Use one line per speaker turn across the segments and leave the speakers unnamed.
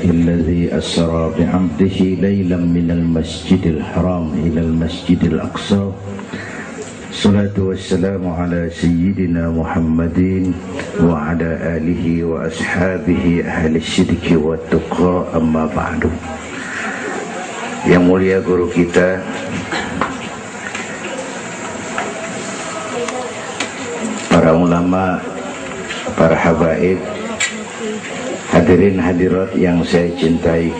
الذي أسرى بعبده ليلا من المسجد الحرام إلى المسجد الأقصى الصلاة والسلام على سيدنا محمد وعلى آله وأصحابه أهل الصدق والتقى أما بعد. Yang mulia guru kita para ulama, para habaib, hadirin hadirat yang saya cintai,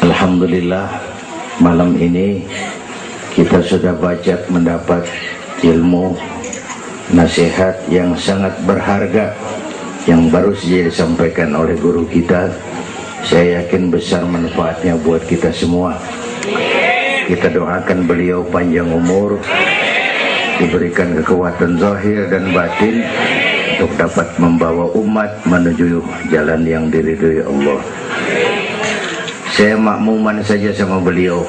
alhamdulillah malam ini kita sudah banyak mendapat ilmu nasihat yang sangat berharga yang baru saja disampaikan oleh guru kita. Saya yakin besar manfaatnya buat kita semua. Kita doakan beliau panjang umur, diberikan kekuatan zahir dan batin untuk dapat membawa umat menuju jalan yang diridhoi Allah. Saya makmuman saja sama beliau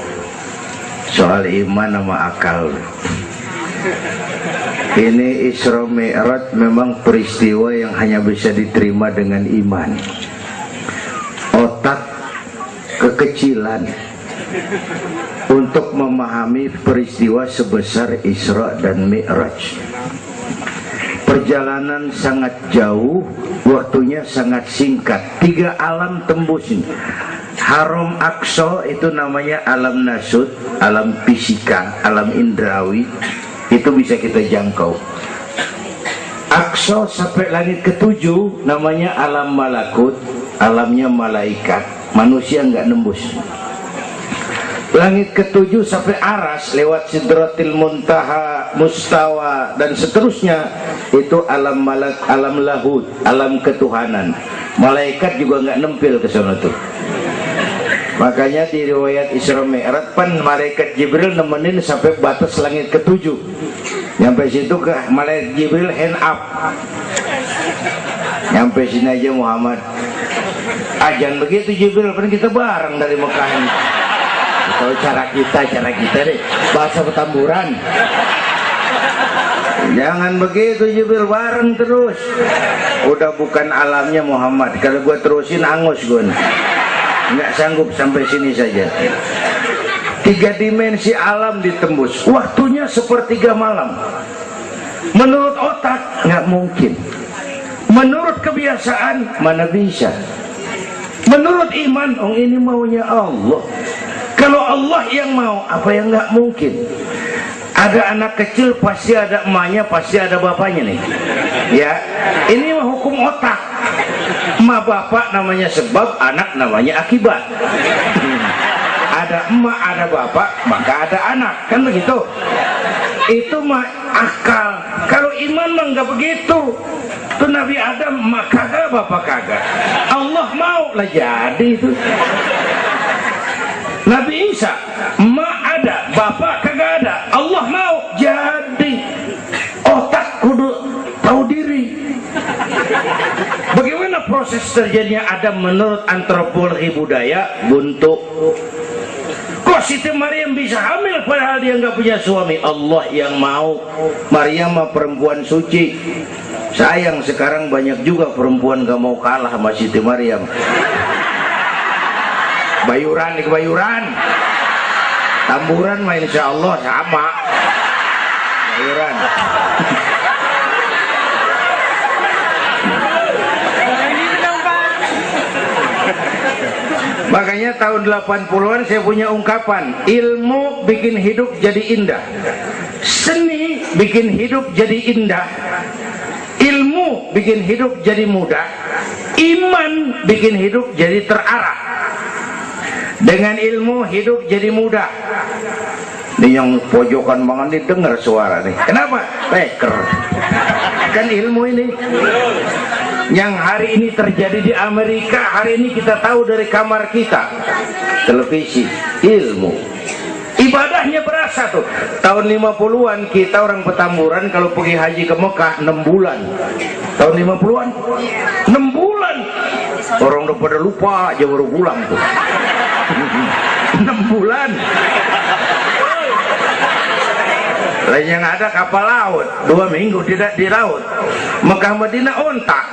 soal iman sama akal. Ini Isra Mi'raj memang peristiwa yang hanya bisa diterima dengan iman. Otak kekecilan untuk memahami peristiwa sebesar Isra dan Mi'raj. Perjalanan sangat jauh, waktunya sangat singkat. 3 alam tembus. Haram Aqsa itu namanya alam nasut, alam fisika, alam indrawi. Itu bisa kita jangkau. Aqsa sampai langit ke-7 namanya alam malakut, alamnya malaikat. Manusia nggak nembus. Langit ke-7 sampai aras lewat Sidratil Muntaha, Mustawa dan seterusnya, itu alam malak, alam lahud, alam ketuhanan. Malaikat juga nggak nempel ke sana tuh. Makanya di riwayat Isra Mi'raj pan malaikat Jibril nemenin sampai batas langit ke-7. Nyampe situ ke malaikat Jibril hand up. Nyampe sini aja Muhammad. Jangan begitu Jibril, kan kita bareng dari Mekah ini. Kalau cara kita deh, bahasa Petamburan. Jangan begitu Jibril, bareng terus. Udah bukan alamnya Muhammad. Kalau gua terusin angus gua. Nggak sanggup sampai sini saja. 3 dimensi alam ditembus. Waktunya sepertiga malam. Menurut otak nggak mungkin. Menurut kebiasaan mana bisa. Menurut iman, ini maunya Allah. Kalau Allah yang mau, apa yang nggak mungkin? Ada anak kecil pasti ada emaknya, pasti ada bapaknya nih. Ya, ini mah hukum otak. Emak bapak namanya sebab, anak namanya akibat. Ada emak, ada bapak, maka ada anak, kan begitu? Itu mah akal. Kalau iman mah nggak begitu. Tuh Nabi Adam emak kagak, bapak kagak. Allah mau lah jadi itu. Nabi Isa emak ada, bapak kagak ada. Allah mau jadi. Otak kudu tahu diri. Bagaimana proses terjadinya Adam menurut antropologi budaya? Buntu. Kok Siti Maryam bisa hamil padahal dia nggak punya suami? Allah yang mau. Maryam mah perempuan suci. Sayang sekarang banyak juga perempuan gak mau kalah sama Siti Maryam. Bayuran nih, bayuran. Tamburan mah insya Allah sama. Bayuran. Makanya tahun 80-an saya punya ungkapan, ilmu bikin hidup jadi indah, seni bikin hidup jadi indah, ilmu bikin hidup jadi mudah, iman bikin hidup jadi terarah. Dengan ilmu hidup jadi mudah. Ini yang pojokan banget nih dengar suara nih. Kenapa? Peker. Kan ilmu ini. Yang hari ini terjadi di Amerika, hari ini kita tahu dari kamar kita. Televisi, ilmu. Ibadahnya berasa tuh. Tahun 50-an kita orang Petamburan kalau pergi haji ke Mekah 6 bulan. Tahun 50-an 6 bulan. Orang udah pada lupa aja baru pulang tuh. 6 bulan. Lain yang ada kapal laut 2 minggu tidak di laut. Mekah Madinah ontak.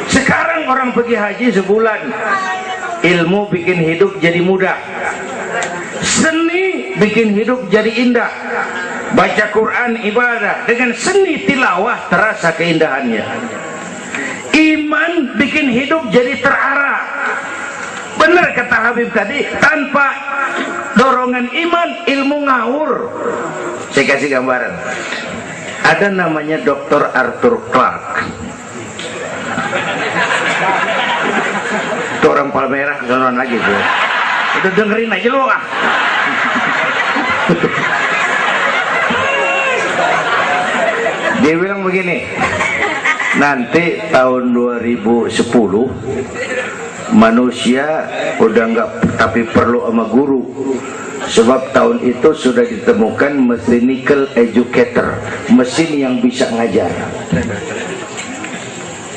Sekarang orang pergi haji sebulan. Ilmu bikin hidup jadi mudah. Seni bikin hidup jadi indah. Baca Quran ibadah, dengan seni tilawah terasa keindahannya. Iman bikin hidup jadi terarah. Benar kata Habib tadi, tanpa dorongan iman ilmu ngawur. Saya kasih gambaran. Ada namanya Dr. Arthur Clarke. Itu orang Palmerah kesonoan lagi tuh. Udah dengerin aja lo ah. Dia bilang begini, nanti tahun 2010 manusia udah nggak tapi perlu sama guru, sebab tahun itu sudah ditemukan mechanical educator, mesin yang bisa ngajar.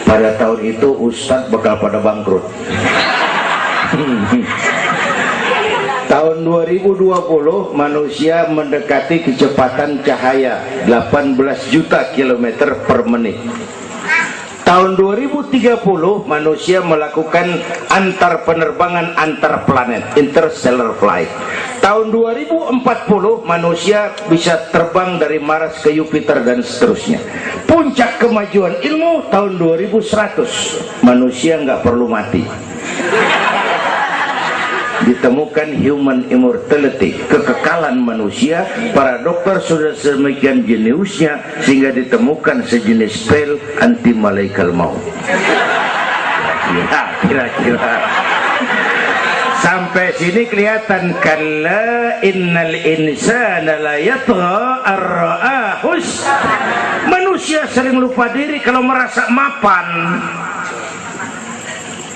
Pada tahun itu ustadz bakal pada bangkrut. Tahun 2020 manusia mendekati kecepatan cahaya 18 juta kilometer per menit. Tahun 2030 manusia melakukan antar penerbangan antar planet, interstellar flight. Tahun 2040 manusia bisa terbang dari Mars ke Jupiter dan seterusnya. Puncak kemajuan ilmu tahun 2100 manusia nggak perlu mati. Ditemukan human immortality, kekekalan manusia. Para dokter sudah sedemikian jeniusnya sehingga ditemukan sejenis pil anti malaikal maut. Kira-kira sampai sini kelihatan. Kalla innal insana la yatgha ar-ra'ahus. Manusia sering lupa diri kalau merasa mapan,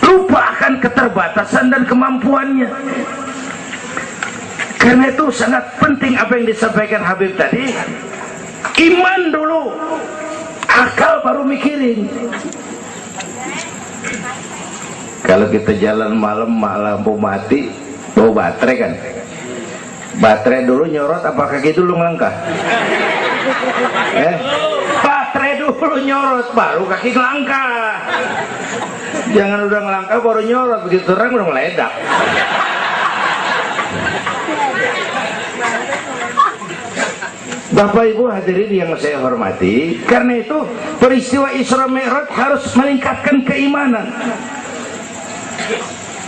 lupa akan keterbatasan dan kemampuannya. Karena itu sangat penting apa yang disampaikan Habib tadi. Iman dulu, akal baru mikirin. Kalau kita jalan malam lampu mati, bawa baterai kan, baterai dulu nyorot apa kaki dulu ngelangkah? Baterai dulu nyorot baru kaki ngelangkah. Jangan udah ngelangkah baru nyorot, begitu terang udah meledak. Bapak Ibu hadirin yang saya hormati, karena itu peristiwa Isra Mi'raj harus meningkatkan keimanan.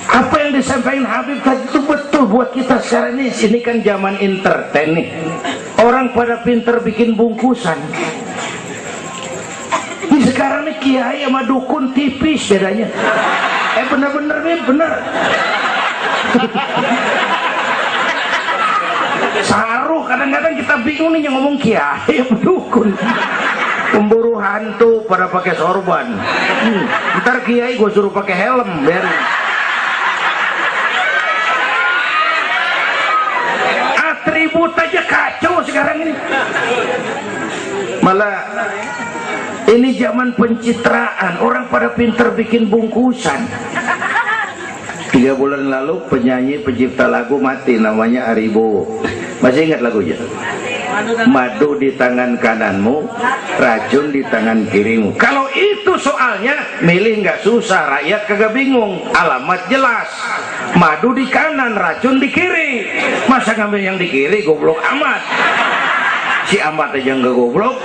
Apa yang disampaikan Habib tadi itu betul buat kita sekarang ini. Ini kan zaman entertain nih. Orang pada pinter bikin bungkusan. Ini sekarang nih kiai sama dukun tipis bedanya. Bener-bener nih, bener. Saruh, kadang-kadang kita bingung nih yang ngomong kiai sama dukun. Pemburu hantu pada pakai sorban. Ntar kiai gue suruh pakai helm, biarin. Atribut aja kacau sekarang ini. Malah ini zaman pencitraan, orang pada pinter bikin bungkusan. 3 bulan lalu penyanyi pencipta lagu mati, namanya Aribo. Masih ingat lagunya? Madu di tangan kananmu, racun di tangan kirimu. Kalau itu soalnya milih nggak susah, rakyat kagak bingung, alamat jelas. Madu di kanan, racun di kiri. Masa ngambil yang di kiri, goblok amat. Si amat aja nggak goblok.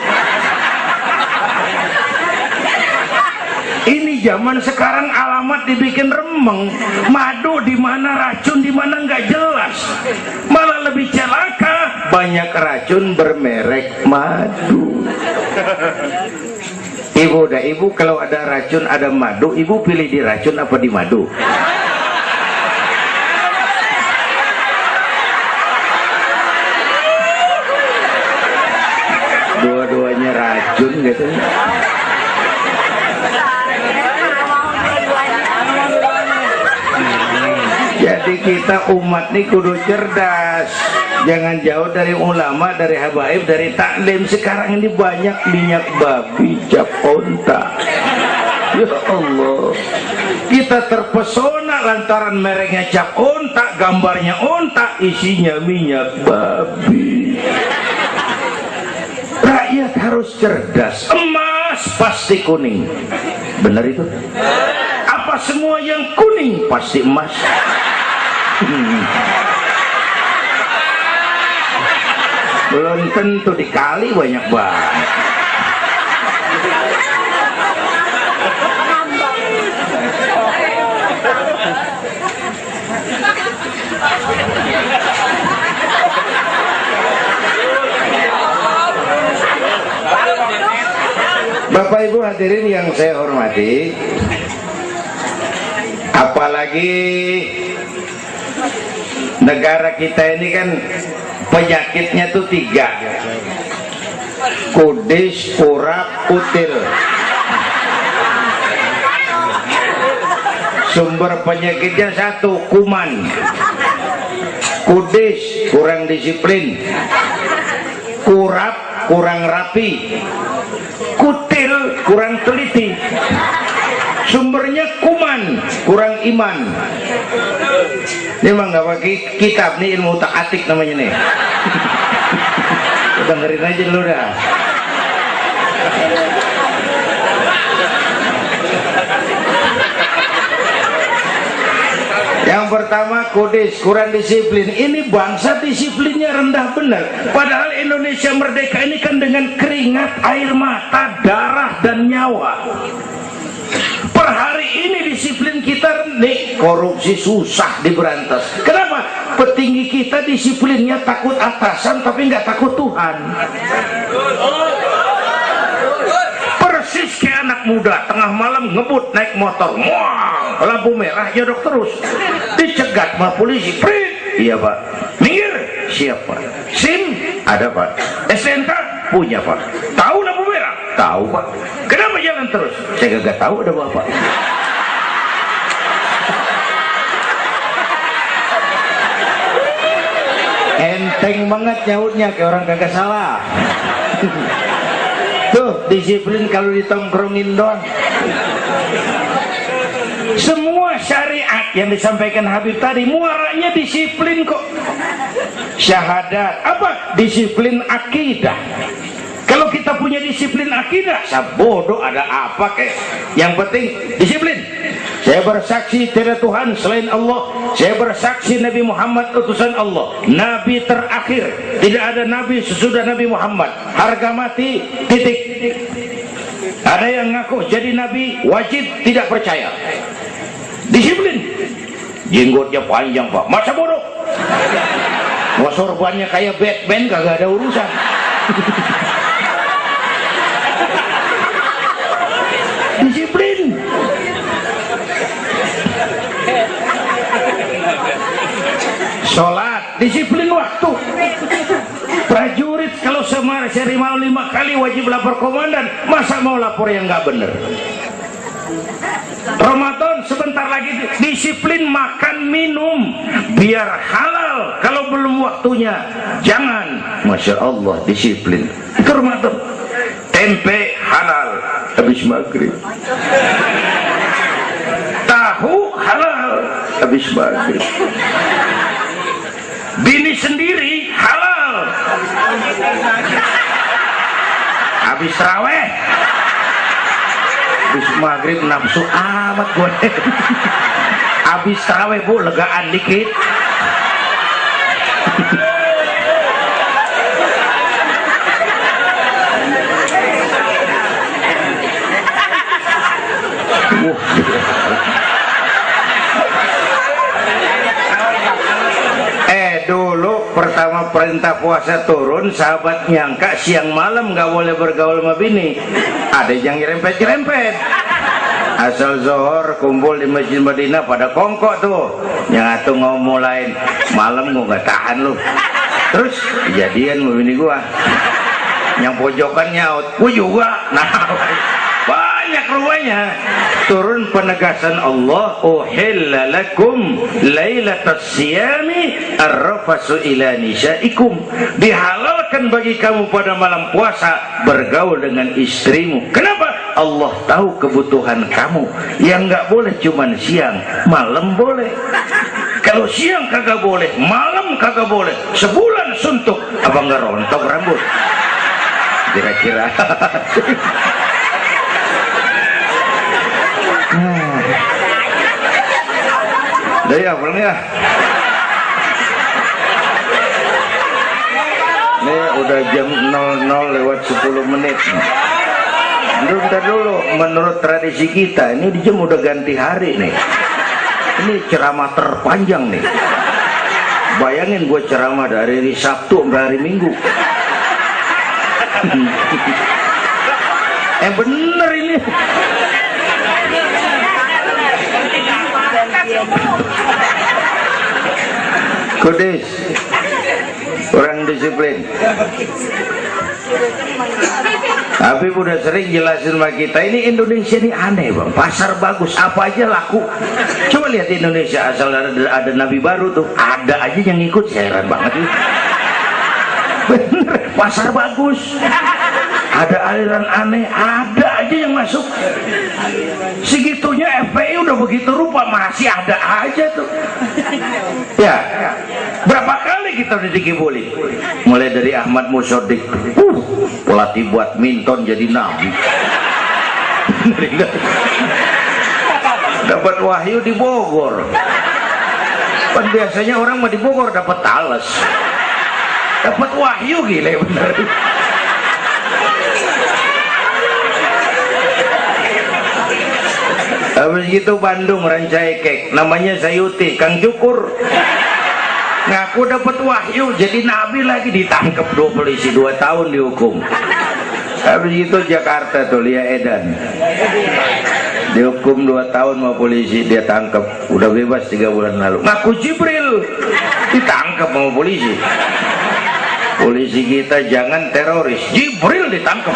Ini zaman sekarang alamat dibikin remeng, madu di mana, racun di mana nggak jelas. Malah lebih celaka, banyak racun bermerek madu. Ibu kalau ada racun ada madu, ibu pilih di racun apa di madu? Dua-duanya racun gitu. Jadi kita umat ini kudu cerdas, jangan jauh dari ulama, dari habaib, dari taklim. Sekarang ini banyak minyak babi, cap onta. Ya Allah, kita terpesona lantaran mereknya cap onta, gambarnya onta, isinya minyak babi. Rakyat harus cerdas. Emas pasti kuning, benar itu? Apa semua yang kuning pasti emas? Belum tentu, dikali banyak banget. Bapak Ibu hadirin yang saya hormati, apalagi negara kita ini kan penyakitnya tuh 3: kudis, urap, util. Sumber penyakitnya 1, kuman. Kudis, kurang disiplin. Urap, kurang rapi. Kutil, kurang teliti. Sumbernya kuman, kurang iman. Ini emang gak pakai kitab nih, ilmu utak atik namanya nih. Dengerin aja dulu dah. Yang pertama, kudis, kurang disiplin. Ini bangsa disiplinnya rendah benar. Padahal Indonesia merdeka ini kan dengan keringat, air mata, darah, dan nyawa. Per hari ini disiplin kita nih, korupsi susah diberantas. Kenapa? Petinggi kita disiplinnya takut atasan tapi nggak takut Tuhan. Persis kayak anak muda tengah malam ngebut naik motor, wah, lampu merah jodok terus, dicegat sama polisi. Prit, iya pak. Minggir, siapa? SIM ada pak. SNK punya pak. Tahu lampu merah? Tahu pak. Kenapa jalan terus? Saya gak tahu, ada bapak. Enteng banget nyautnya kayak orang kagak salah. Tuh disiplin kalau ditongkrongin doang. Semua syariat yang disampaikan Habib tadi muaranya disiplin kok. Syahadat apa? Disiplin akidah. Kalau kita punya disiplin akidah, sabodo ada apa kek? Yang penting disiplin. Saya bersaksi tiada Tuhan selain Allah. Saya bersaksi Nabi Muhammad utusan Allah, Nabi terakhir. Tidak ada Nabi sesudah Nabi Muhammad. Harga mati, titik. Ada yang ngaku jadi Nabi, wajib tidak percaya. Disiplin. Jenggotnya panjang pak, masa bodoh. Mau sorbannya kayak Batman, kagak ada urusan. Disiplin. Sholat, disiplin waktu. Prajurit kalau sehari mau 5 kali wajib lapor komandan, masa mau lapor yang nggak bener? Ramadan sebentar lagi, disiplin makan minum biar halal. Kalau belum waktunya jangan. Masya Allah, disiplin. Itu Ramadan. Tempe halal habis maghrib, tahu halal habis maghrib, bini sendiri halal habis raweh, habis maghrib nafsu amat gue. Habis raweh bu, legaan dikit. Dulu pertama perintah puasa turun, sahabat nyangka siang malam nggak boleh bergaul sama bini. Ada yang nyerempet-nyerempet. Asal zohor kumpul di Masjid Madinah pada kongkok tuh. Yang atuh ngomong lain, malam gua nggak tahan lu. Terus kejadian sama bini gua. Yang pojokan nyaut, gua juga. Nah, banyak rupanya. Turun penegasan Allah, uhilla lakum lailatas siyami arrafasu ila nisaikum. Dihalalkan bagi kamu pada malam puasa bergaul dengan istrimu. Kenapa? Allah tahu kebutuhan kamu. Yang nggak boleh cuman siang, malam boleh. Kalau siang kagak boleh, malam kagak boleh. Sebulan suntuk, apa nggak rontok rambut? Kira-kira. ya pulang ya. Ini udah jam 00 lewat 10 menit. Bentar dulu, menurut tradisi kita ini di jam udah ganti hari nih. Ini ceramah terpanjang nih. Bayangin gue ceramah dari hari Sabtu sampai hari Minggu. Bener ini. Kudis, orang disiplin. Tapi udah sering jelasin sama kita, ini Indonesia ini aneh bang, pasar bagus, apa aja laku. Coba lihat Indonesia, asal ada nabi baru tuh, ada aja yang ngikut, heran banget nih. Bener, pasar bagus, ada aliran aneh, ada aja yang masuk. Segitunya FPI udah begitu rupa, masih ada aja tuh. Ya, berapa kali kita udah dikibulin, mulai dari Ahmad Musodik, pelatih badminton jadi nabi. Dapat wahyu di Bogor. Kan biasanya orang mah di Bogor dapat talas, dapat wahyu, gila bener. Habis gitu Bandung Rancaikek, namanya Sayuti, Kang Cukur, ngaku dapat wahyu jadi nabi lagi, ditangkap 2 polisi, 2 tahun dihukum. Habis itu Jakarta tuh Lia Edan dihukum 2 tahun sama polisi, dia tangkap, udah bebas 3 bulan lalu. Ngaku Jibril, ditangkap sama polisi. Polisi kita jangan teroris, Jibril ditangkap.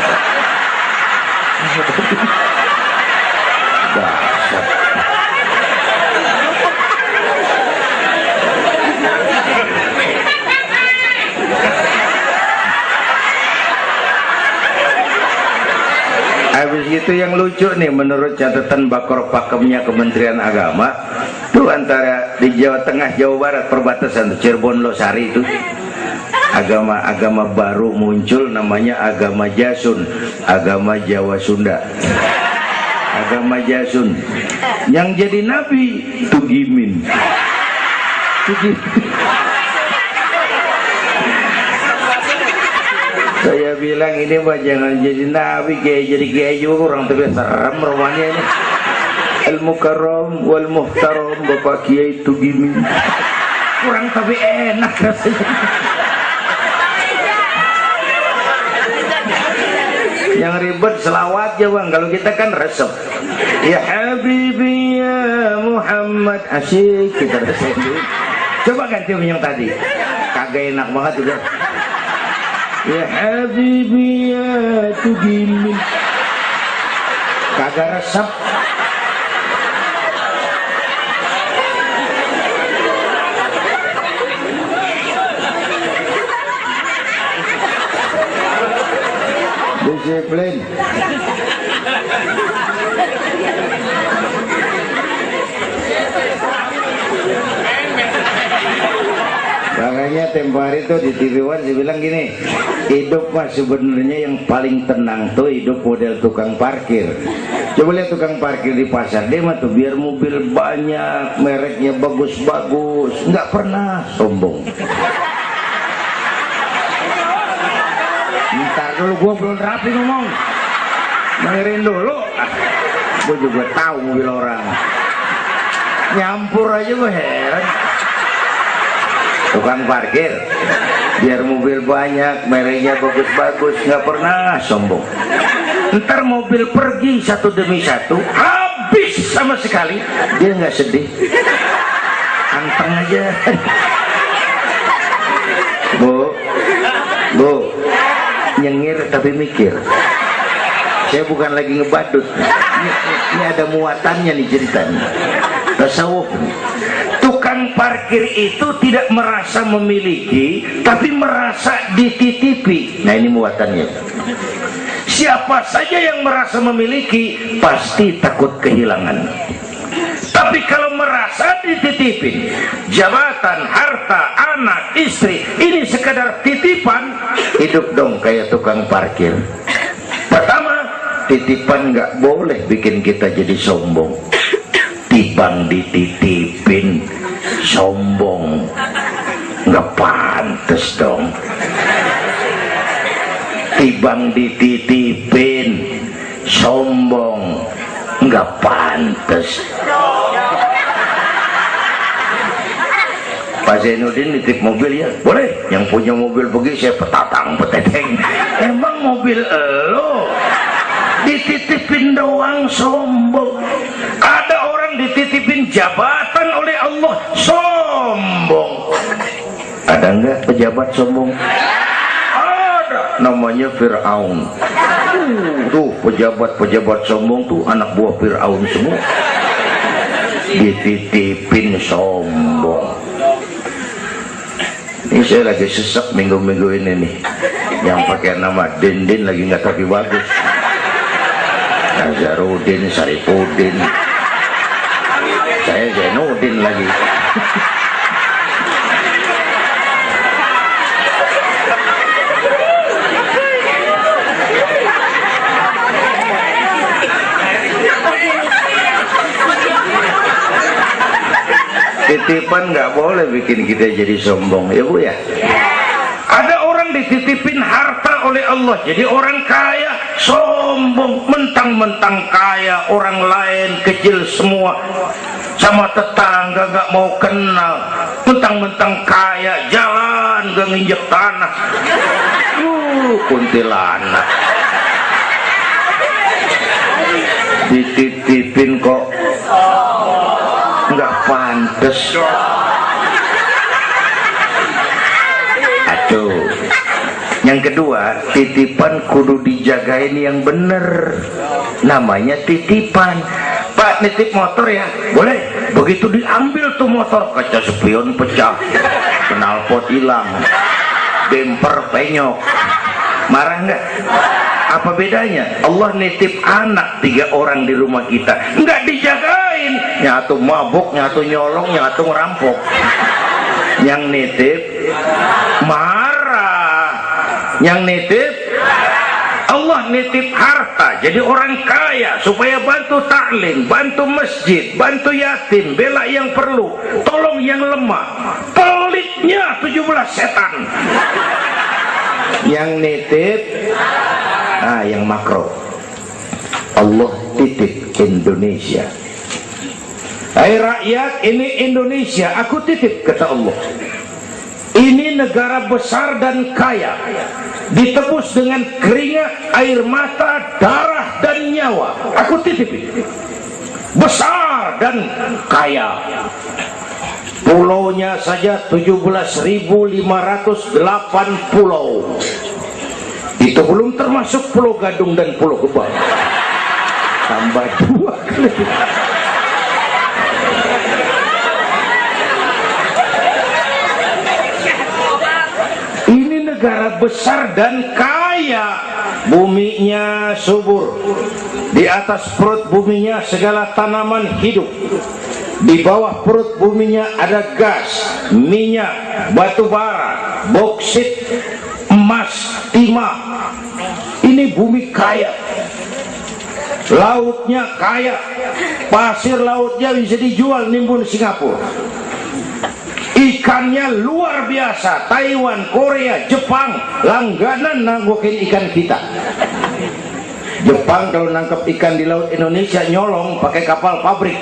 Habis itu yang lucu nih, menurut catatan Bakor Pakemnya Kementerian Agama tuh, antara di Jawa Tengah Jawa Barat perbatasan tuh, Cirebon Losari itu agama baru muncul, namanya agama Jasun, agama Jawa Sunda. Agama Jasun yang jadi nabi Tugimin. Saya bilang ini mah jangan jadi nabi, kayak jadi kiai juga orang, tapi serem rumahnya ini. Al-Mukarram wal Muhtaram Bapak Kiai Tugimin. Kurang tapi enak rasanya. Yang ribet selawat ya bang, kalau kita kan resep. Ya Habibi ya Muhammad, asyik kita resep. Coba ganti yang tadi, kagak enak banget juga. Ya Habibi ya Tugimin, kagak resep. Disiplin. Makanya tempo hari itu di TV One saya bilang gini, hidup mah sebenarnya yang paling tenang tuh hidup model tukang parkir. Coba lihat tukang parkir di pasar, dia mah tuh biar mobil banyak, mereknya bagus-bagus, nggak pernah sombong. Ntar dulu, gua belum rapi ngomong, dengerin dulu. Gua juga tahu mobil orang, nyampur aja gua heran. Tukang parkir biar mobil banyak, mereknya bagus-bagus, nggak pernah sombong. Ntar mobil pergi satu demi satu, habis sama sekali, dia nggak sedih, anteng aja. Bu, nyengir tapi mikir. Saya bukan lagi ngebadut, ini ada muatannya nih ceritanya. Tasawuf. Tukang parkir itu tidak merasa memiliki, tapi merasa dititipi. Nah ini muatannya. Siapa saja yang merasa memiliki pasti takut kehilangan. Tapi kalau merasa dititipin, jabatan, harta, anak, istri, ini sekadar titipan, hidup dong kayak tukang parkir. Pertama, titipan nggak boleh bikin kita jadi sombong. Tibang dititipin sombong, nggak pantes dong. Tibang dititipin, sombong, nggak pantes. Pak Zainuddin nitip mobil ya, boleh. Yang punya mobil pergi, saya petatang peteteng. Emang mobil lo dititipin doang, sombong. Ada orang dititipin jabatan oleh Allah, sombong. Ada enggak pejabat sombong? Ada, namanya Fir'aun. Tuh pejabat-pejabat sombong tuh anak buah Fir'aun semua, dititipin sombong. Ini saya lagi sesek minggu-minggu ini nih, yang pakai nama Dindin lagi nggak tapi bagus. Nazarudin, Saripudin, saya Zainuddin lagi. Titipan nggak boleh bikin kita jadi sombong, ya Bu ya. Ada orang dititipin harta oleh Allah, jadi orang kaya, sombong, mentang-mentang kaya, orang lain kecil semua, sama tetangga nggak mau kenal, mentang-mentang kaya, jalan gak nginjek tanah. Kuntilanak dititipin kok nggak pantes. Aduh. Yang kedua, titipan kudu dijagain yang bener, namanya titipan. Pak, nitip motor ya, boleh. Begitu diambil tuh motor, kaca spion pecah, knalpot hilang, bemper penyok, marah nggak? Apa bedanya? Allah nitip anak 3 orang di rumah kita, nggak dijagain, nyatu mabuk, nyatu nyolong, nyatu ngerampok. Yang nitip marah, yang nitip Allah nitip harta, jadi orang kaya supaya bantu taklim, bantu masjid, bantu yatim, bela yang perlu, tolong yang lemah. Pelitnya 17 setan. Yang nitip yang makro, Allah titip Indonesia. Hai rakyat, ini Indonesia, aku titip, kata Allah. Ini negara besar dan kaya, ditebus dengan keringat, air mata, darah dan nyawa. Aku titip ini. Besar dan kaya. Pulaunya saja 17.508 pulau. Itu belum termasuk Pulau Gadung dan Pulau Gebang. Tambah 2 kali. Ini negara besar dan kaya. Buminya subur. Di atas perut buminya segala tanaman hidup. Di bawah perut buminya ada gas, minyak, batu bara, boksit, emas, timah. Ini bumi kaya. Lautnya kaya. Pasir lautnya bisa dijual nimbun Singapura. Ikannya luar biasa. Taiwan, Korea, Jepang langganan nanggukin ikan kita. Jepang kalau nangkep ikan di laut Indonesia nyolong pakai kapal pabrik.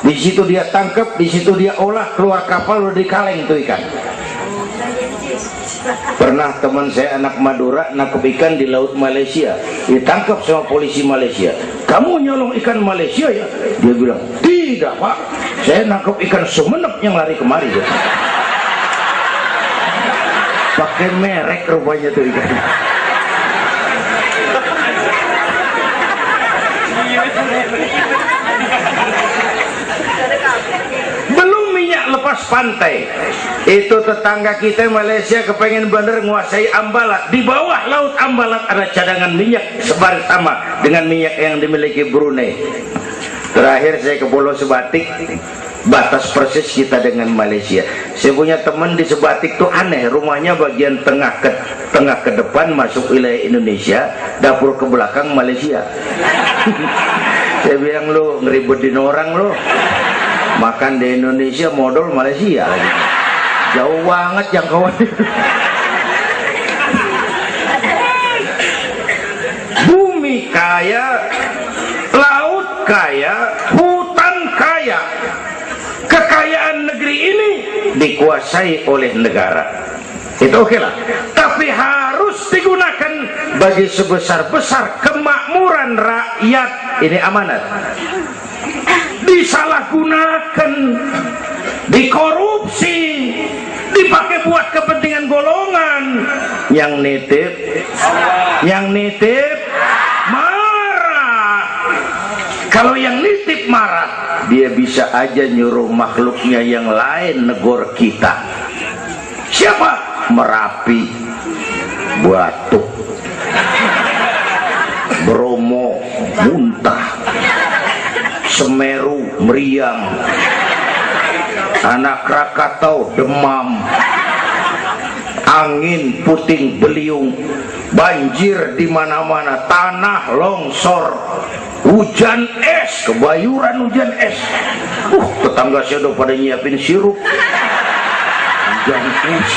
Di situ dia tangkap, di situ dia olah, keluar kapal udah dikaleng tuh ikan. Pernah teman saya anak Madura nangkep ikan di laut Malaysia, ditangkap sama polisi Malaysia. Kamu nyolong ikan Malaysia ya? Dia bilang, tidak Pak, saya nangkep ikan Sumenep yang lari kemari ya. Pakai merek rupanya tuh ikan. Belum minyak lepas pantai. Itu tetangga kita Malaysia kepengen bener nguasai Ambalat. Di bawah laut Ambalat ada cadangan minyak sebar sama dengan minyak yang dimiliki Brunei. Terakhir saya ke Pulau Sebatik, batas persis kita dengan Malaysia. Saya punya teman di Sebatik tuh aneh, rumahnya bagian tengah ke depan masuk wilayah Indonesia, dapur ke belakang Malaysia. Saya bilang, lu ngeributin orang lu. Makan di Indonesia modal Malaysia lagi. Jauh banget jangkauan. Bumi kaya, laut kaya, hutan kaya. Kekayaan negeri ini dikuasai oleh negara. Itu oke lah. Tapi harus digunakan bagi sebesar-besar kemakmuran rakyat. Ini amanat. Disalahgunakan, dikorupsi, dipakai buat kepentingan golongan. Yang nitip marah. Kalau yang nitip marah, dia bisa aja nyuruh makhluknya yang lain negor kita. Siapa? Merapi, batuk, Bromo muntah, Semeru meriang, Anak Krakatau demam, angin puting beliung, banjir di mana-mana, tanah longsor, hujan es, kebayuran hujan es. Tetangga saya udah pada nyiapin sirup hujan es.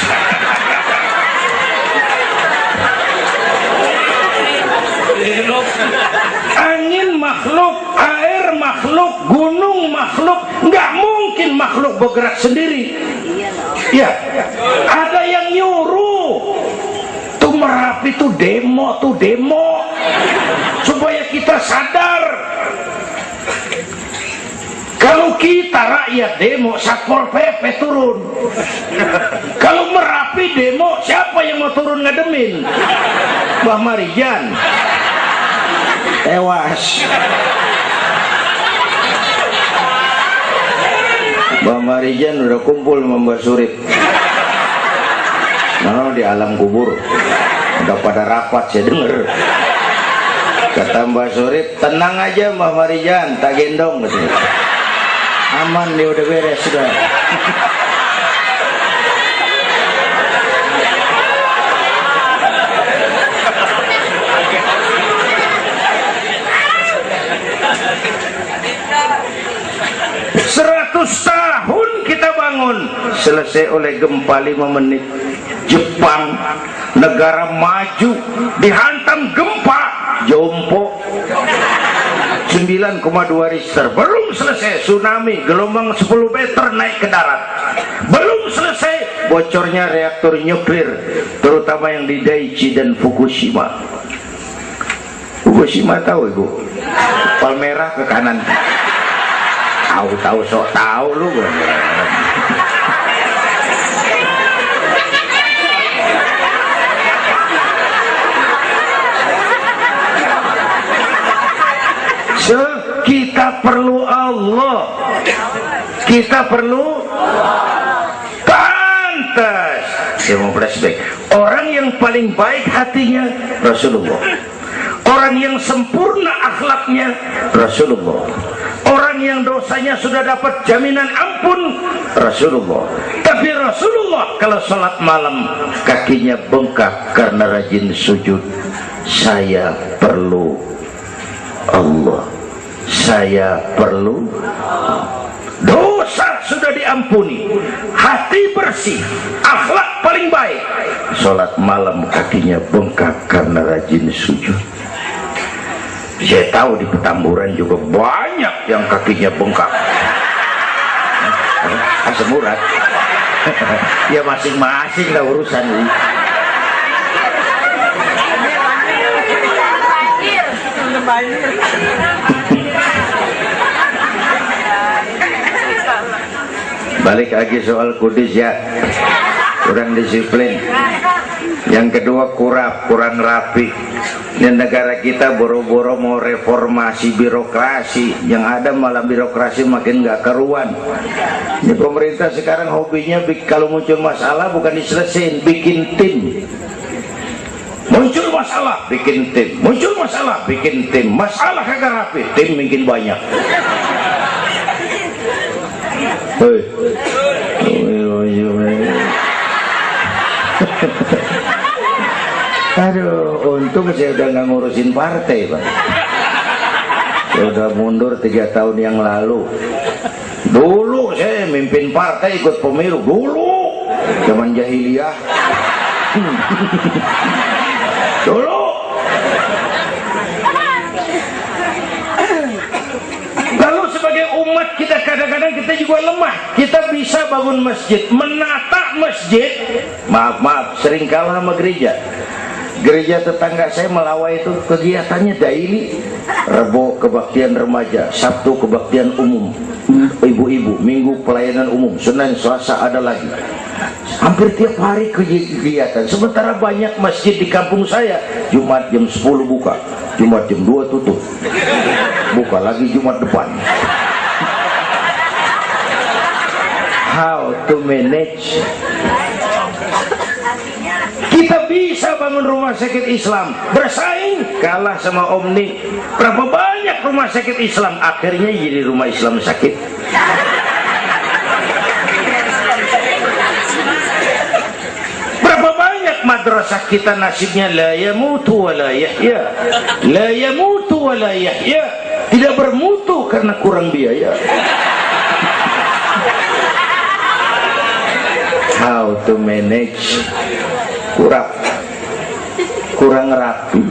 Angin makhluk, air makhluk, gunung makhluk. Nggak mungkin makhluk bergerak sendiri. Ya, ada yang nyuruh. Tuh Merapi tuh demo supaya kita sadar. Kalau kita rakyat demo, Satpol PP turun. Kalau Merapi demo, siapa yang mau turun ngademin? Mbah Marijan tewas. Mbah Marijan udah kumpul sama Mbah Surip. Nah, di alam kubur udah pada rapat, saya denger. Kata Mbah Surip, tenang aja Mbah Marijan, tak gendong katanya. Aman, dia udah beres sudah. Tahun kita bangun, selesai oleh gempa 5 menit. Jepang, negara maju, dihantam gempa jompo 9,2 Richter. Belum selesai tsunami, gelombang 10 meter naik ke darat. Belum selesai bocornya reaktor nuklir, terutama yang di Daiichi dan Fukushima. Fukushima tahu ibu? Palmerah ke kanan. Tahu sok tahu lu. Kita perlu Allah. Kita perlu pantas. Saya mau flashback. Orang yang paling baik hatinya Rasulullah. Orang yang sempurna akhlaknya Rasulullah. Orang yang dosanya sudah dapat jaminan ampun Rasulullah. Tapi Rasulullah kalau sholat malam kakinya bengkak karena rajin sujud. Saya perlu Allah. Saya perlu dosa sudah diampuni, hati bersih, akhlak paling baik. Sholat malam kakinya bengkak karena rajin sujud. Saya tahu di Petamburan juga banyak yang kakinya bengkak. Asam urat. Ya masing-masing lah urusan ini. Balik lagi soal kudus ya, kurang disiplin. Yang kedua kurang rapi. Ini negara kita boro-boro mau reformasi birokrasi, yang ada malah birokrasi makin gak keruan. Ini pemerintah sekarang hobinya kalau muncul masalah bukan diselesain, bikin tim. Muncul masalah, bikin tim. Muncul masalah, bikin tim. Masalah kagak rapi, tim makin banyak. Hei. Aduh, untung saya udah nggak ngurusin partai, Pak. Saya udah mundur 3 tahun yang lalu. Dulu saya mimpin partai ikut pemilu dulu zaman jahiliyah. Dulu. Lalu sebagai umat kita kadang-kadang kita juga lemah. Kita bisa bangun masjid, menata masjid. Maaf, sering kalah sama gereja. Gereja tetangga saya Melawai itu kegiatannya daily. Rebo kebaktian remaja, Sabtu kebaktian umum, ibu-ibu, Minggu pelayanan umum, Senin Selasa ada lagi. Hampir tiap hari kegiatan. Sementara banyak masjid di kampung saya Jumat jam 10 buka, Jumat jam 2 tutup, buka lagi Jumat depan. How to manage? Kita bisa bangun rumah sakit Islam, bersaing kalah sama Omni. Berapa banyak rumah sakit Islam akhirnya jadi rumah Islam sakit. Berapa banyak madrasah kita nasibnya la yamutu wa la yahya, la yamutu wa la yahya, tidak bermutu karena kurang biaya. How to manage? kurang rapi.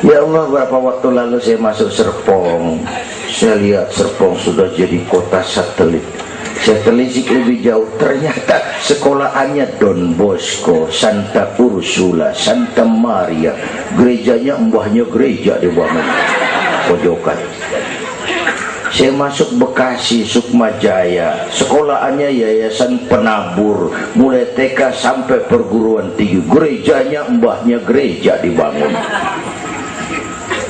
Ya Allah, berapa waktu lalu saya masuk Serpong, saya lihat Serpong sudah jadi kota satelit. Saya telisik lebih jauh, ternyata sekolahannya Don Bosco, Santa Ursula, Santa Maria, gerejanya mbahnya gereja di bawah pojokan. Saya masuk Bekasi, Sukma Jaya, sekolahannya Yayasan Penabur, mulai TK sampai perguruan tinggi, gerejanya mbahnya gereja dibangun.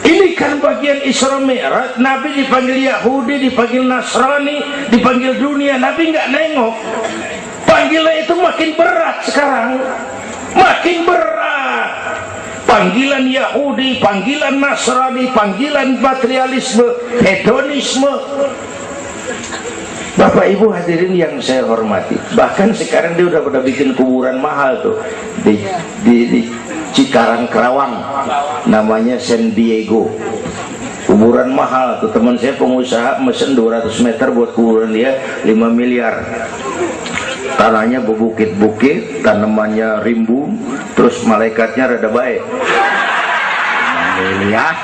Ini kan bagian Isra Mi'raj. Nabi dipanggil Yahudi, dipanggil Nasrani, dipanggil dunia, Nabi nggak nengok. Panggilan itu makin berat sekarang, makin berat. Panggilan Yahudi, panggilan Nasrani, panggilan materialisme, hedonisme. Bapak Ibu hadirin yang saya hormati, bahkan sekarang dia udah bikin kuburan mahal tuh di Cikarang Kerawang, namanya San Diego. Kuburan mahal tuh, teman saya pengusaha mesen 200 meter buat kuburan dia 5 miliar. Tanahnya berbukit-bukit, tanamannya rimbun, terus malaikatnya rada baik. 5 miliar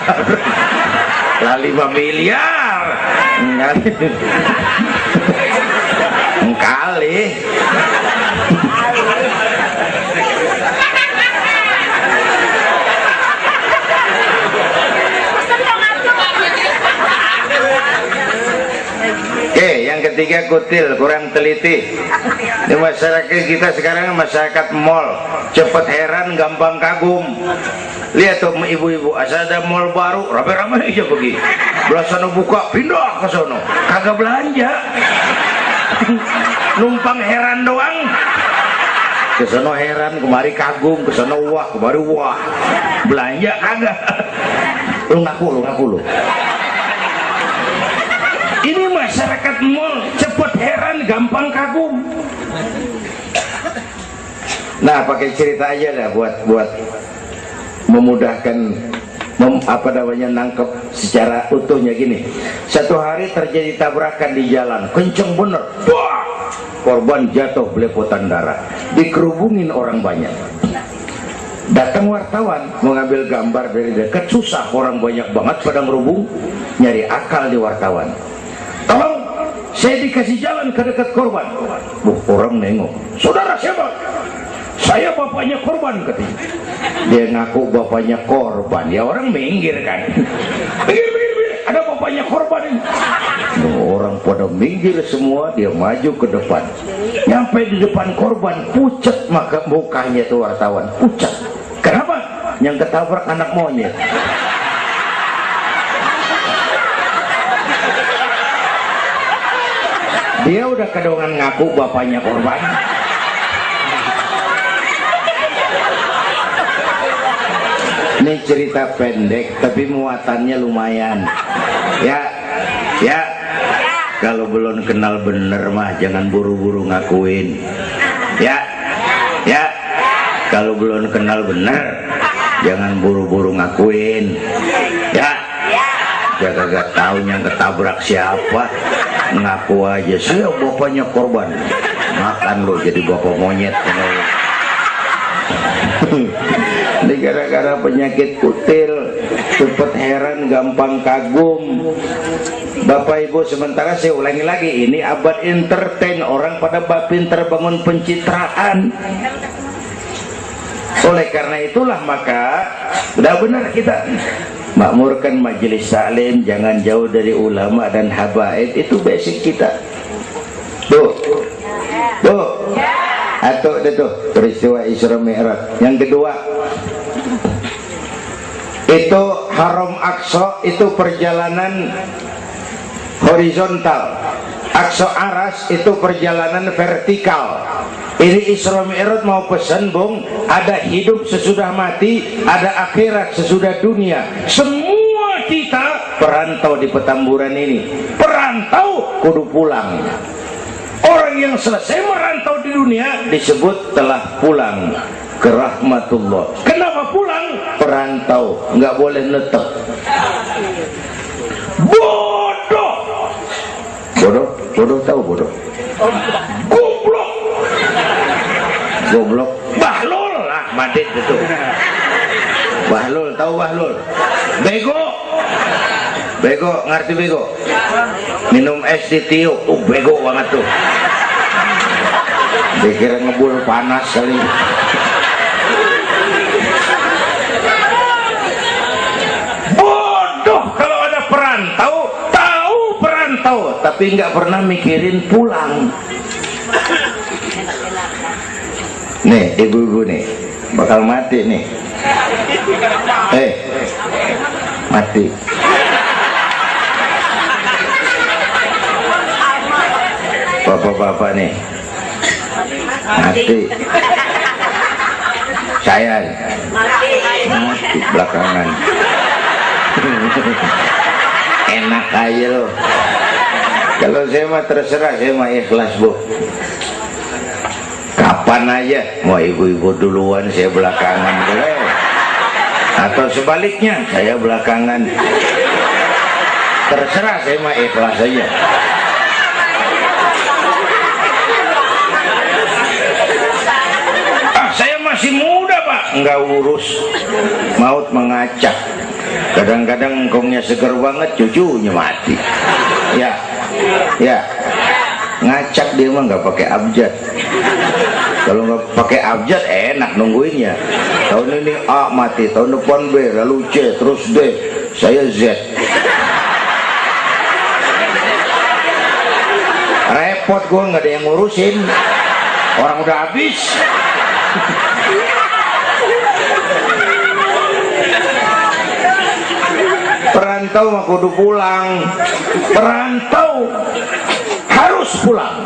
lah, 5 miliar kali. Oke, yang ketiga kutil, kurang teliti. Di masyarakat kita sekarang masyarakat mall, cepet heran, gampang kagum. Lihat tuh ibu-ibu, asal ada mall baru, rame-rame aja pergi. Belah sana buka, pindah ke sono, kagak belanja. Numpang heran doang. Ke sono heran, kemari kagum, ke sono wah, kemari wah. Belanja kagak. Lu ngaku lu. Ini masyarakat mall, cepet heran, gampang kagum. Nah, pakai cerita aja lah buat memudahkan nangkep secara utuhnya gini. Satu hari terjadi tabrakan di jalan, kenceng bener. Wah! Korban jatuh belepotan darah, dikerubungin orang banyak. Datang wartawan mengambil gambar dari dekat, susah, orang banyak banget pada ngerubung, nyari akal di wartawan. Tolong, saya dikasih jalan ke dekat korban. Orang nengok, saudara siapa? Saya bapaknya korban, katanya. Dia ngaku bapaknya korban, ya orang minggir kan. Minggir, ada bapaknya korban ini. Orang pada minggir semua, dia maju ke depan. Nyampe di depan korban, pucat maka mukanya tuh wartawan, pucat. Kenapa? Yang ketabrak anak monyet. Dia udah kedongan ngaku bapaknya korban. Ini cerita pendek tapi muatannya lumayan. Ya. Kalau belum kenal bener mah jangan buru-buru ngakuin. Ya. Kalau belum kenal bener jangan buru-buru ngakuin. Ya. aja kagak tahu yang ketabrak siapa, ngaku aja saya bapaknya korban. Makan lo jadi bapak monyet. Ini gara-gara penyakit kutil, cepet heran, gampang kagum. Bapak Ibu, sementara saya ulangi lagi, ini abad entertain, orang pada bab pinter bangun pencitraan. Oleh karena itulah maka sudah benar kita makmurkan majelis taklim, jangan jauh dari ulama dan habaib, itu basic kita. Tuh atau itu peristiwa Isra Mi'raj. Yang kedua itu Haram Aqsa, itu perjalanan horizontal. Aqsa Aras itu perjalanan vertikal. Ini Isra Mi'raj mau pesan, Bung, ada hidup sesudah mati, ada akhirat sesudah dunia. Semua kita perantau di Petamburan ini. Perantau kudu pulang. Orang yang selesai merantau di dunia disebut telah pulang ke rahmatullah. Kenapa pulang? Perantau, nggak boleh netep. Bodoh tahu bodoh? Goblok. Bahlul lah, Madit itu. Bahlul, tahu Bahlul? Bego, ngerti bego? Minum es ditiup, bego banget tuh. Dikira ngebul panas kali. Bodoh kalau ada perantau, tahu perantau, tapi nggak pernah mikirin pulang. Nih, ibu-ibu nih, bakal mati nih. Mati. Bapak-bapak nih mati. Saya mati belakangan. Enak aja loh. Kalau saya mah terserah, saya mah ikhlas, Bu. Kapan aja, mau ibu-ibu duluan, saya belakangan, boleh. Atau sebaliknya, saya belakangan. Terserah, saya mah ikhlas aja. Saya masih muda, Pak. Enggak urus. Maut mengacak. Kadang-kadang engkongnya seger banget, cucunya mati. Ya. Ngacak dia mah nggak pakai abjad. Kalau nggak pakai abjad enak nungguinnya. Tahun ini A mati, tahun depan B, lalu C, terus D, saya Z. Repot gua, nggak ada yang ngurusin. Orang udah habis. Perantau mah kudu pulang. Perantau harus pulang.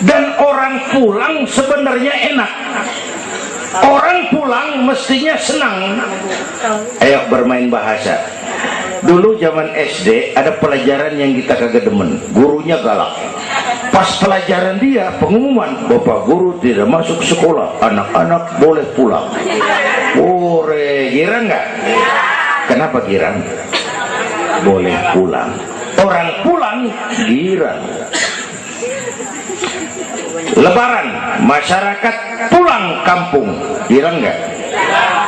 Dan orang pulang sebenarnya enak. Orang pulang mestinya senang. Ayo bermain bahasa. Dulu zaman SD ada pelajaran yang kita kagak demen, gurunya galak. Pas pelajaran dia pengumuman, Bapak guru tidak masuk sekolah, anak-anak boleh pulang. Girang nggak? Kenapa girang? Boleh pulang. Orang pulang girang. Lebaran, masyarakat pulang kampung, girang nggak?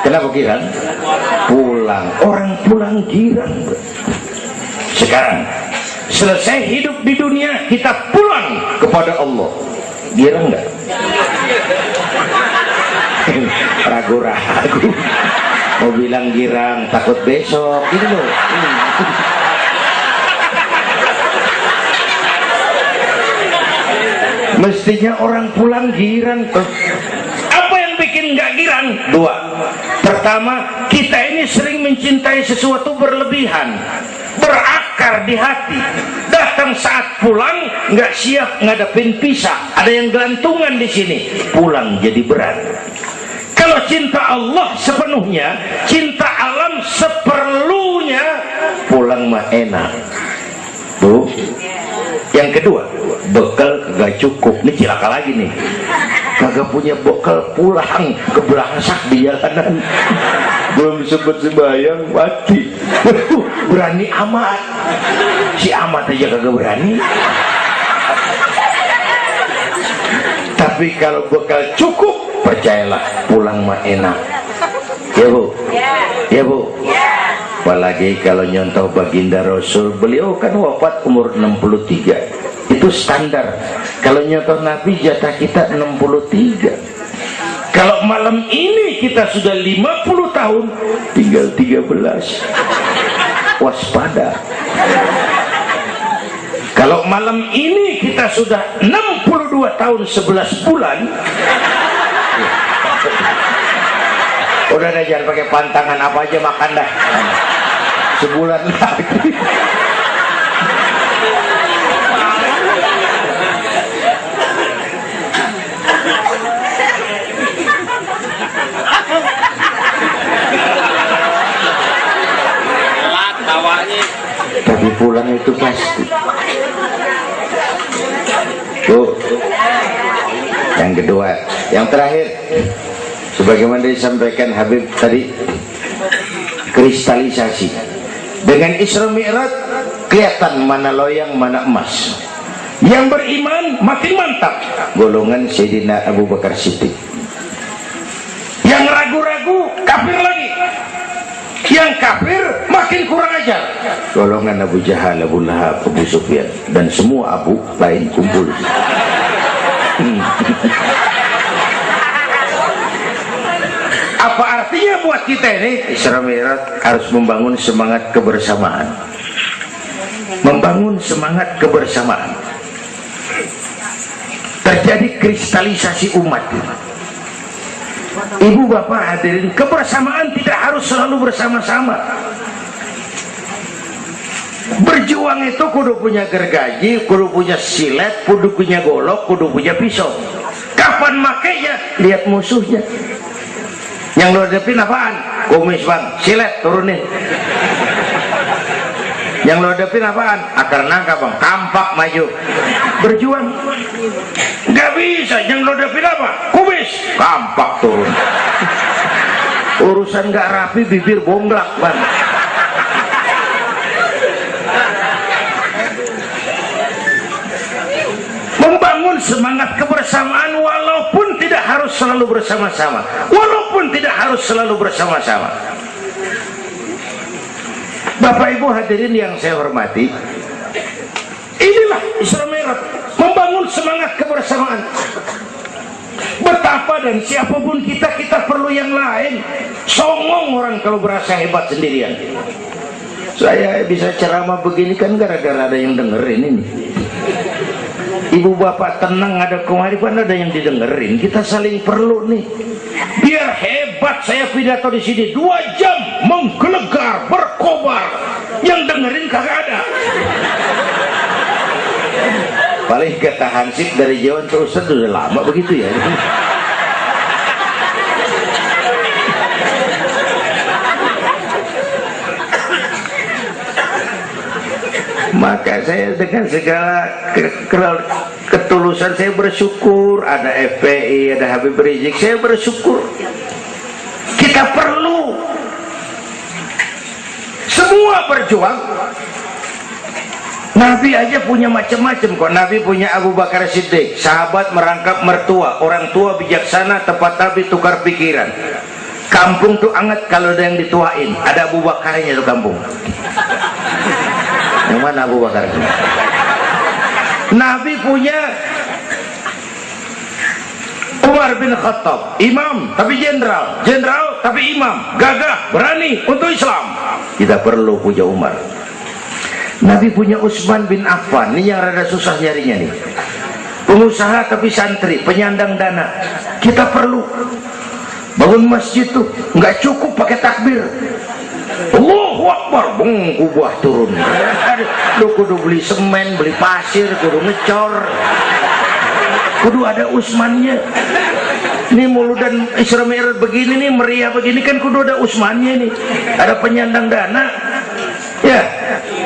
Kenapa girang? Pulang. Orang pulang girang. Sekarang selesai hidup di dunia, kita pulang kepada Allah, girang nggak? Ragu-ragu. Mau bilang girang, takut besok gitu loh. Mestinya orang pulang girang tuh. Apa yang bikin nggak girang? Dua. Pertama, kita ini sering mencintai sesuatu berlebihan, berakar di hati. Datang saat pulang nggak siap ngadepin pisah, ada yang gelantungan di sini, pulang jadi berat. Kalau cinta Allah sepenuhnya, cinta alam seperlunya, pulang mah enak. Tuh. Yang kedua, bekal kagak cukup. Ini cilaka lagi nih. kagak punya bekal, pulang keberangsak di jalanan, belum sempet sembahyang mati. Berani amat, si amat aja kagak berani. Tapi kalau bekal cukup, percayalah pulang mah enak. Ya Bu, ya Bu. Apalagi kalau nyontoh baginda Rasul, beliau kan wafat umur 63, itu standar. Kalau nyontoh Nabi jatah kita 63. Kalau malam ini kita sudah 50 tahun, tinggal 13. Waspada. Kalau malam ini kita sudah 62 tahun 11 bulan, udah deh, jangan pakai pantangan, apa aja makan dah. Sebulan lagi. Tapi pulang itu pasti. Tuh. Yang kedua, yang terakhir, sebagaimana disampaikan Habib tadi, kristalisasi. Dengan Isra Mi'raj kelihatan mana loyang mana emas. Yang beriman makin mantap, golongan Sayyidina Abu Bakar Siddiq. Yang ragu-ragu kafir lagi. Yang kafir makin kurang ajar, golongan Abu Jahal, Abu Lahab, Abu Sufyan, dan semua Abu lain kumpul. Apa artinya buat kita ini? Isra Mi'raj harus membangun semangat kebersamaan, membangun semangat kebersamaan. Terjadi kristalisasi umat. Ibu bapak hadirin, kebersamaan tidak harus selalu bersama-sama. Berjuang itu kudu punya gergaji, kudu punya silet, kudu punya golok, kudu punya pisau. Kapan makainya? Lihat musuhnya. Yang lo hadapin apaan? Kumis bang, silet turunin. Yang lo hadapin apaan? Akar nangka bang, tampak maju. Berjuang nggak bisa. Yang lo hadapin apa? Kumis, tampak turun. Urusan nggak rapi, bibir bonglak bang. Membangun semangat kebersamaan walaupun tidak harus selalu bersama-sama, walaupun tidak harus selalu bersama-sama. Bapak Ibu hadirin yang saya hormati, inilah Isra Mi'raj, membangun semangat kebersamaan. Betapa dan siapapun kita perlu yang lain. Songong orang kalau berasa hebat sendirian. Saya bisa ceramah begini kan gara-gara ada yang dengerin ini. Ibu bapak tenang, ada kearifan, ada yang didengerin. Kita saling perlu nih. Biar hebat saya pidato di sini 2 jam menggelegar, berkobar. Yang dengerin kagak ada. Paling kata Hansip dari Jawa terus udah lama begitu ya. Maka saya dengan segala ketulusan saya bersyukur ada FPI, ada Habib Rizik, saya bersyukur. Kita perlu semua berjuang. Nabi aja punya macam-macam kok. Nabi punya Abu Bakar Siddiq, sahabat merangkap mertua, orang tua bijaksana, tepat tapi tukar pikiran. Kampung tuh anget kalau ada yang dituain, ada Abu Bakarnya tuh kampung. Yang mana Abu Bakar? Nabi punya Umar bin Khattab, imam tapi jenderal, jenderal tapi imam, gagah, berani untuk Islam. Kita perlu punya Umar. Nabi punya Utsman bin Affan, ini yang rada susah nyarinya nih. Pengusaha tapi santri, penyandang dana. Kita perlu bangun masjid tuh nggak cukup pakai takbir. Allahu Akbar, kubah turun. Lu kudu beli semen, beli pasir, kudu ngecor, kudu ada Utsmannya. Ini muludan Isra Mi'raj begini nih, meriah begini kan kudu ada Utsmannya nih. Ada penyandang dana. Ya,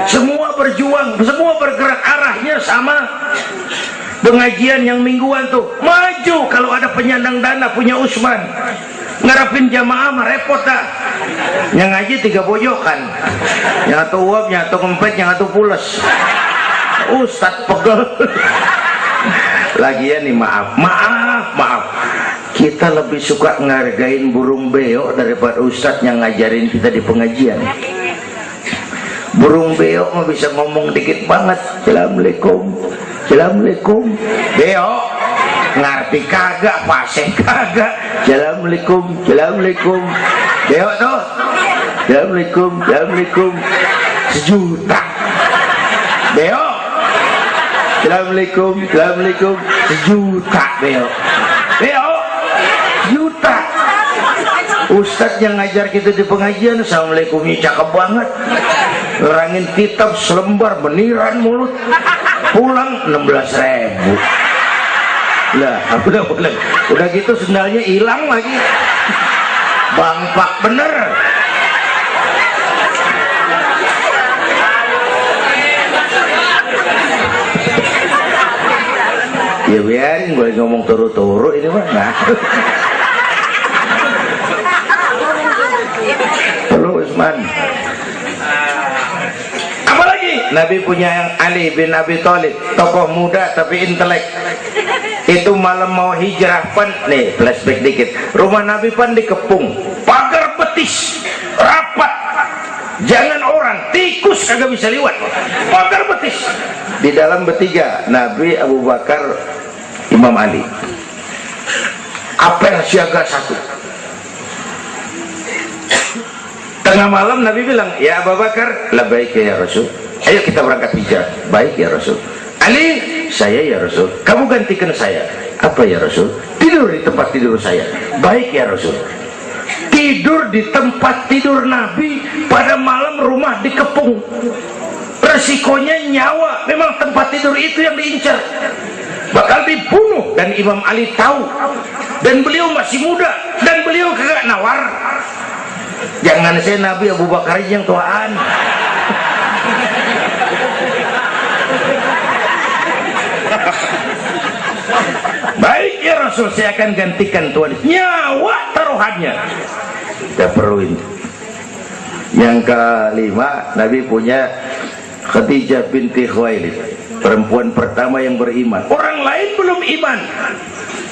semua berjuang, semua bergerak arahnya sama. Pengajian yang mingguan tuh maju maju kalau ada penyandang dana punya Usman. Ngarepin jamaah mah repot dah. Yang ngaji 3 pojokan. Yang atuh uap, yang atuh kempet, yang atuh pules. Ustad pegel. Lagian nih maaf. Kita lebih suka ngargain burung beo daripada ustadz yang ngajarin kita di pengajian. Burung beo mah bisa ngomong dikit banget. Assalamualaikum. Beo ngerti kagak, paseh kagak. Assalamualaikum. Beo tuh. Assalamualaikum. Sejuta. Beo. Assalamualaikum. Sejuta beo. Juta. Ustadz yang ngajar kita di pengajian, assalamualaikumnya cakep banget. Nerangin kitab selembar beniran mulut. Pulang 16.000. Lah, udah gitu sendalnya hilang lagi. Bangpak bener. Ya biarin gue ngomong turu-turu ini mah nah. Perlu Usman. Apalagi Nabi punya yang Ali bin Abi Thalib, tokoh muda tapi intelek. Itu malam mau hijrah pan nih, flashback dikit. Rumah Nabi pan dikepung, pagar betis, rapat. Jangan orang, tikus kagak bisa lewat. Pagar betis. Di dalam bertiga, Nabi, Abu Bakar, Imam Ali. Apel siaga 1. Tengah malam Nabi bilang, ya Abu Bakar, labbaik ya Rasul. Ayo kita berangkat hijrah. Baik ya Rasul. Ali, saya ya Rasul. Kamu gantikan saya. Apa ya Rasul? Tidur di tempat tidur saya. Baik ya Rasul. Tidur di tempat tidur Nabi pada malam rumah dikepung. Resikonya nyawa. Memang tempat tidur itu yang diincar. Bakal dibunuh dan Imam Ali tahu. Dan beliau masih muda dan beliau kagak nawar. Jangan saya Nabi, Abu Bakar yang tuaan. Baik ya Rasul, saya akan gantikan tuan. Nyawa taruhannya. Kita perluin. Yang kelima, Nabi punya Khadijah binti Khuwailid, perempuan pertama yang beriman. Orang lain belum iman,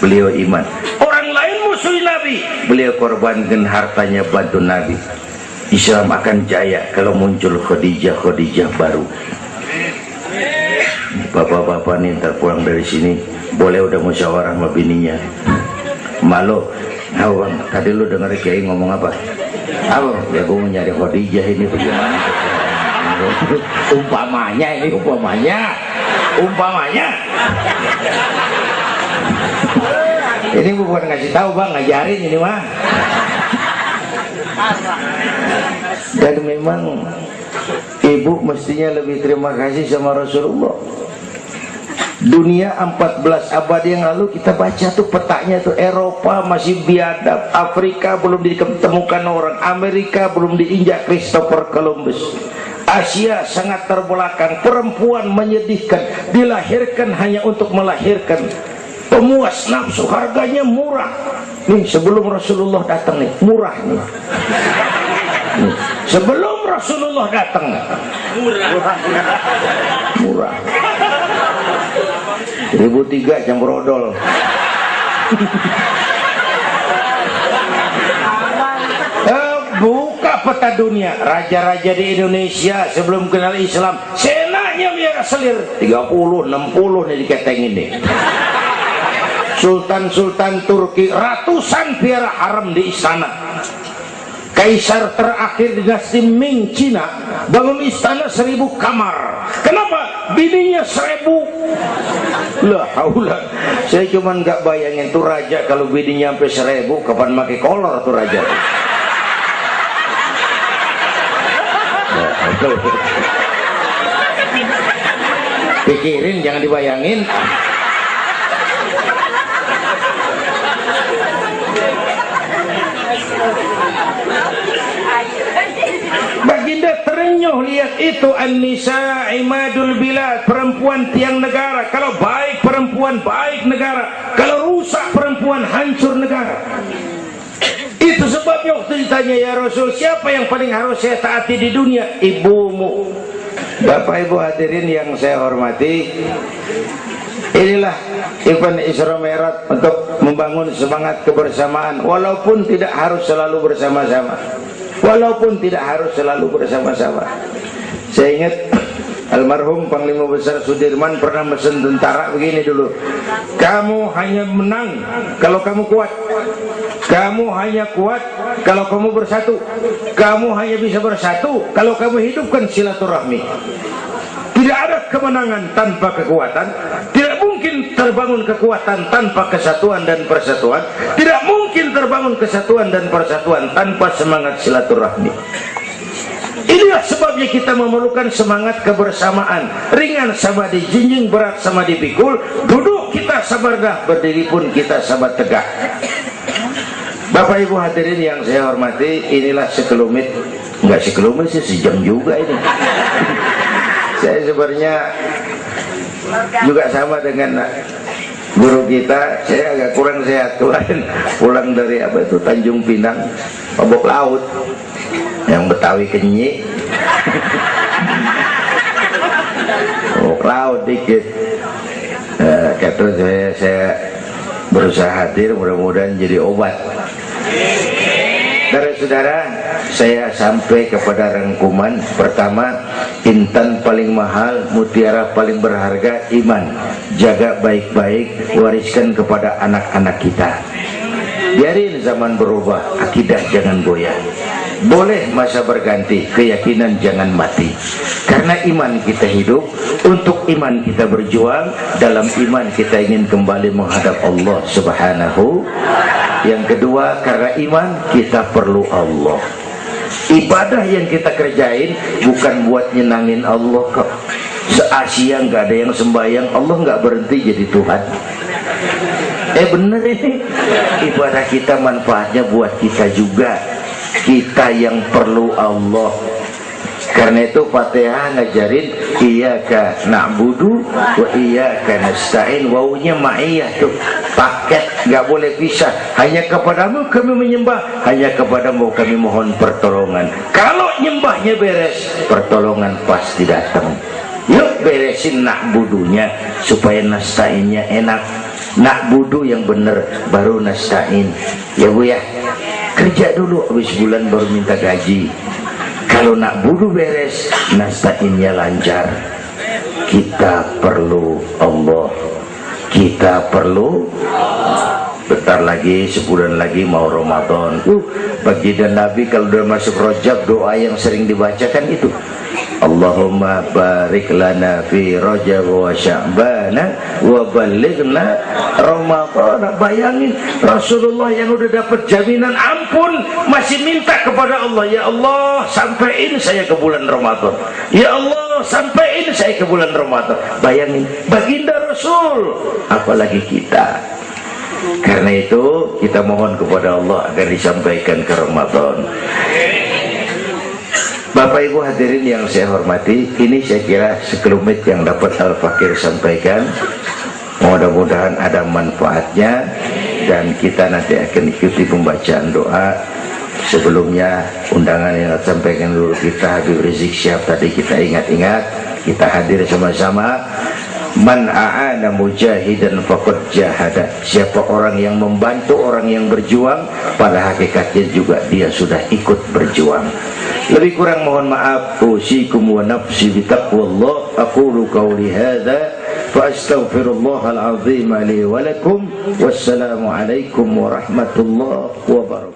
beliau iman. Orang lain musuh Nabi, beliau korbankan hartanya bantu Nabi. Islam akan jaya kalau muncul Khadijah baru. Bapak-bapak nih ntar pulang dari sini boleh udah musyawarah sama bininya. Malu, nah bang, tadi lu denger Kiai ngomong apa? Apa? Ya gue mau nyari Khadijah ini bagaimana? Umpamanya. Ini bukan ngasih tahu bang, ngajarin ini mah. Dan memang ibu mestinya lebih terima kasih sama Rasulullah. Dunia 14 abad yang lalu kita baca tuh petanya tuh, Eropa masih biadab, Afrika belum ditemukan orang, Amerika belum diinjak Christopher Columbus, Asia sangat terbelakang, perempuan menyedihkan, dilahirkan hanya untuk melahirkan, pemuas nafsu, harganya murah. Nih sebelum Rasulullah datang nih, murah nih. Sebelum Rasulullah datang murah. 1003 jam brodol. Buka peta dunia, raja-raja di Indonesia sebelum kenal Islam senanya biar selir 30, 60 nih diketengin nih. Sultan-sultan Turki ratusan piara haram di istana. Kaisar terakhir dinasti Ming Cina bangun istana 1000 kamar. Kenapa? Bininya 1000. Lah haula. Saya cuman nggak bayangin tuh raja kalau bininya sampai 1000 kapan pakai kolor tuh raja. Pikirin, jangan dibayangin. Baginda terenyuh lihat itu, An-Nisa Imadul Bilad, perempuan tiang negara. Kalau baik perempuan, baik negara. Kalau rusak hancur negara. Itu sebabnya waktu ditanya, ya Rasul, siapa yang paling harus saya taati di dunia? Ibumu. Bapak Ibu hadirin yang saya hormati, inilah event Isra Mi'raj untuk membangun semangat kebersamaan, walaupun tidak harus selalu bersama-sama. Walaupun tidak harus selalu bersama-sama. Saya ingat almarhum Panglima Besar Sudirman pernah mesen tentara begini dulu, kamu hanya menang kalau kamu kuat, kamu hanya kuat kalau kamu bersatu, kamu hanya bisa bersatu kalau kamu hidupkan silaturahmi. Tidak ada kemenangan tanpa kekuatan, tidak mungkin terbangun kekuatan tanpa kesatuan dan persatuan, tidak mungkin terbangun kesatuan dan persatuan tanpa semangat silaturahmi. Inilah sebabnya kita memerlukan semangat kebersamaan. Ringan sama dijinjing, berat sama dipikul. Duduk kita sabar dah, berdiri pun kita sabar tegak. Bapak Ibu hadirin yang saya hormati, inilah sekelumit, enggak sekelumit sih, sejam juga ini. Saya sebenarnya juga sama dengan guru kita, saya agak kurang sehat kemarin, pulang dari apa itu Tanjung Pinang, mabok laut, yang Betawi kenyik, mabok laut dikit. Kata saya berusaha hadir, mudah-mudahan jadi obat. Saudara-saudara, saya sampai kepada rangkuman pertama, intan paling mahal, mutiara paling berharga, iman. Jaga baik-baik, wariskan kepada anak-anak kita. Biarin zaman berubah, akidah jangan goyah. Boleh masa berganti, keyakinan jangan mati. Karena iman kita hidup, untuk iman kita berjuang, dalam iman kita ingin kembali menghadap Allah Subhanahu. Yang kedua, karena iman kita perlu Allah. Ibadah yang kita kerjain bukan buat nyenangin Allah kok. Se-Asia nggak ada yang sembahyang, Allah nggak berhenti jadi Tuhan. Bener ini, ibadah kita manfaatnya buat kita juga. Kita yang perlu Allah. Karena itu Fatihah ngajarin iyyaka na'budu wa iyyaka nasta'in. Wawunya ma'iyah tuh, paket, nggak boleh pisah. Hanya kepadamu kami menyembah, hanya kepadamu kami mohon pertolongan. Kalau nyembahnya beres, pertolongan pasti datang. Yuk beresin na'budunya supaya nasta'innya enak. Na'budu yang bener, baru nasta'in. Ya Bu ya, kerja dulu, habis bulan baru minta gaji. Kalau na'budu beres, nasta'innya lancar. Kita perlu Allah. Kita perlu. Bentar lagi, sebulan lagi mau Ramadan. Baginda Nabi kalau udah masuk Rajab, doa yang sering dibacakan itu, Allahumma barik lana fi Rajab wa Sya'ban wa balighna Ramadan. Bayangin Rasulullah yang udah dapat jaminan ampun masih minta kepada Allah, ya Allah sampaiin saya ke bulan Ramadan, ya Allah sampaiin saya ke bulan Ramadan. Bayangin baginda Rasul, apalagi kita. Karena itu kita mohon kepada Allah agar disampaikan ke Ramadan. Bapak Ibu hadirin yang saya hormati, ini saya kira sekelumit yang dapat Al-Fakir sampaikan. Mudah-mudahan ada manfaatnya, dan kita nanti akan ikuti pembacaan doa. Sebelumnya undangan yang sampaikan dulu kita, Habib Rizik Syihab tadi kita ingat-ingat, kita hadir sama-sama. Man a'ana mujahidan faqad jahada. Siapa orang yang membantu orang yang berjuang, pada hakikatnya juga dia sudah ikut berjuang. Lebih kurang mohon maaf. Usikum wa nafsi bitaqwallah. Aqulu qawli hadza fa astaghfirullahal azim li wa lakum. Wassalamu alaikum warahmatullahi wabarakatuh.